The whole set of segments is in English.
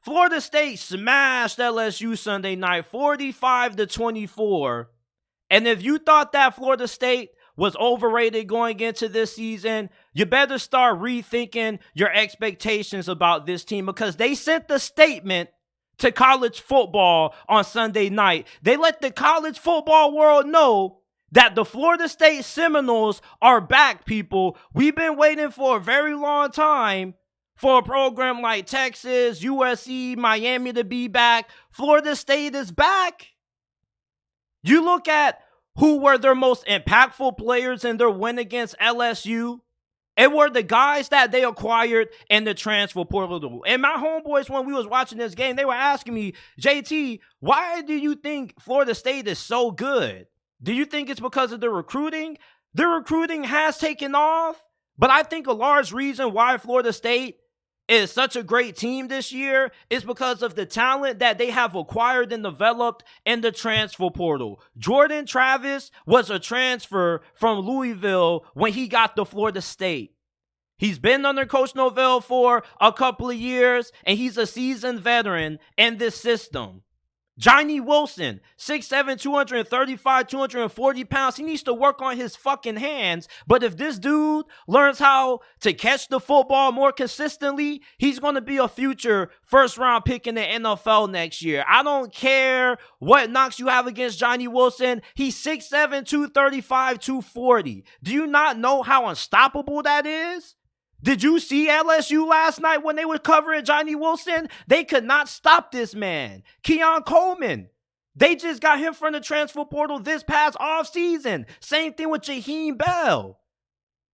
Florida State smashed LSU Sunday night 45-24. And if you thought that Florida State was overrated going into this season, you better start rethinking your expectations about this team, because they sent the statement to college football on Sunday night. They let the college football world know that the Florida State Seminoles are back, people. We've been waiting for a very long time for a program like Texas, USC, Miami to be back. Florida State is back. You look at who were their most impactful players in their win against LSU. It were the guys that they acquired in the transfer portal. And my homeboys, when we was watching this game, they were asking me, JT, why do you think Florida State is so good? Do you think it's because of the recruiting? The recruiting has taken off, but I think a large reason why Florida State is such a great team this year is because of the talent that they have acquired and developed in the transfer portal. Jordan Travis was a transfer from Louisville when he got to Florida State. He's been under Coach Novell for a couple of years, and he's a seasoned veteran in this system. Johnny Wilson, 6'7", 235, 240 pounds. He needs to work on his fucking hands. But if this dude learns how to catch the football more consistently, he's going to be a future first-round pick in the NFL next year. I don't care what knocks you have against Johnny Wilson. He's 6'7", 235, 240. Do you not know how unstoppable that is? Did you see LSU last night when they were covering Johnny Wilson? They could not stop this man. Keon Coleman, they just got him from the transfer portal this past offseason. Same thing with Jaheim Bell.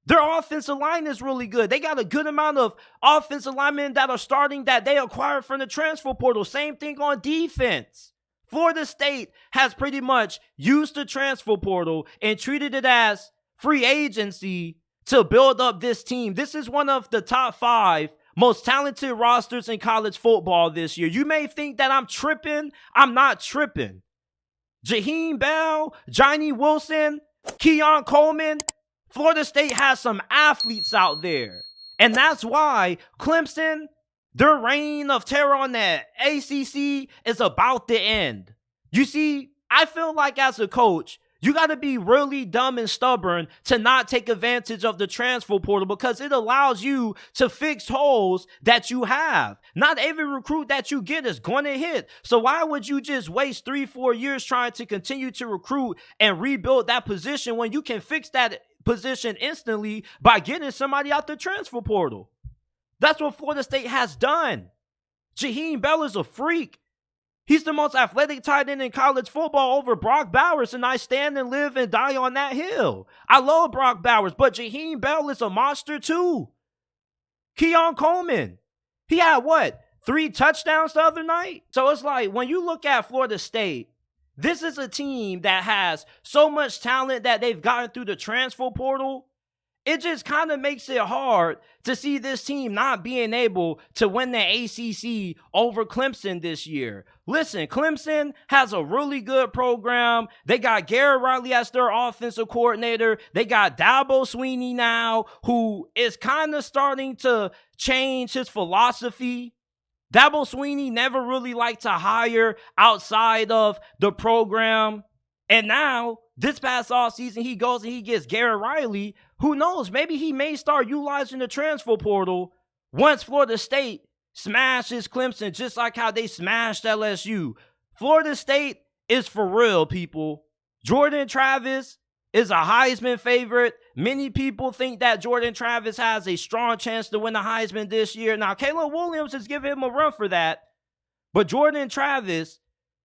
Their offensive line is really good. They got a good amount of offensive linemen that are starting that they acquired from the transfer portal. Same thing on defense. Florida State has pretty much used the transfer portal and treated it as free agency to build up this team. This is one of the top 5 most talented rosters in college football this year. You may think that I'm tripping. I'm not tripping. Jaheim Bell, Johnny Wilson, Keon Coleman. Florida State has some athletes out there. And that's why Clemson, their reign of terror on the ACC is about to end. You see, I feel like as a coach, you got to be really dumb and stubborn to not take advantage of the transfer portal, because it allows you to fix holes that you have. Not every recruit that you get is going to hit. So why would you just waste 3-4 years trying to continue to recruit and rebuild that position when you can fix that position instantly by getting somebody out the transfer portal? That's what Florida State has done. Jaheim Bell is a freak. He's the most athletic tight end in college football over Brock Bowers, and I stand and live and die on that hill. I love Brock Bowers, but Jaheim Bell is a monster too. Keon Coleman, he had 3 touchdowns the other night? So it's like, when you look at Florida State, this is a team that has so much talent that they've gotten through the transfer portal. It just kind of makes it hard to see this team not being able to win the ACC over Clemson this year. Listen, Clemson has a really good program. They got Garrett Riley as their offensive coordinator. They got Dabo Swinney now, who is kind of starting to change his philosophy. Dabo Swinney never really liked to hire outside of the program. And now, this past offseason, he goes and he gets Garrett Riley. Who knows? Maybe he may start utilizing the transfer portal once Florida State smashes Clemson, just like how they smashed LSU. Florida State is for real, people. Jordan Travis is a Heisman favorite. Many people think that Jordan Travis has a strong chance to win the Heisman this year. Now, Caleb Williams is giving him a run for that. But Jordan Travis,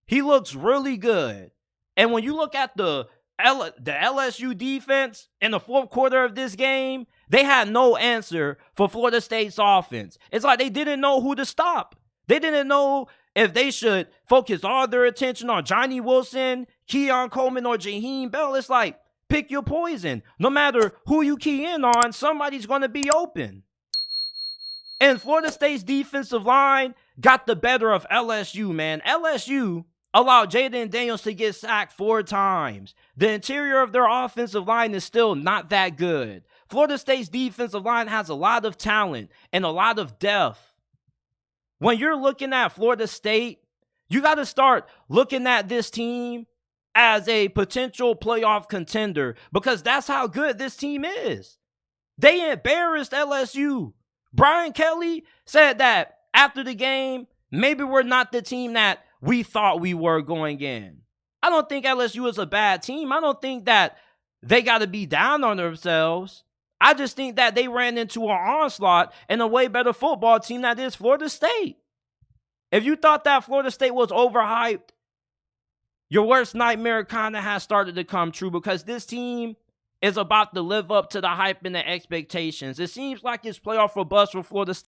he looks really good. And when you look at the LSU defense in the fourth quarter of this game, they had no answer for Florida State's offense. It's like they didn't know who to stop. They didn't know if they should focus all their attention on Johnny Wilson, Keon Coleman, or Jaheim Bell. It's like, pick your poison. No matter who you key in on, somebody's going to be open. And Florida State's defensive line got the better of LSU, man. LSU allowed Jaden Daniels to get sacked 4 times. The interior of their offensive line is still not that good. Florida State's defensive line has a lot of talent and a lot of depth. when you're looking at Florida State, you got to start looking at this team as a potential playoff contender because that's how good this team is. They embarrassed LSU. Brian Kelly said that after the game, maybe we're not the team that we thought we were going in. I don't think LSU is a bad team. I don't think that they got to be down on themselves. I just think that they ran into an onslaught and a way better football team that is Florida State. If you thought that Florida State was overhyped, your worst nightmare kind of has started to come true because this team is about to live up to the hype and the expectations. It seems like it's playoff or bust for Florida State.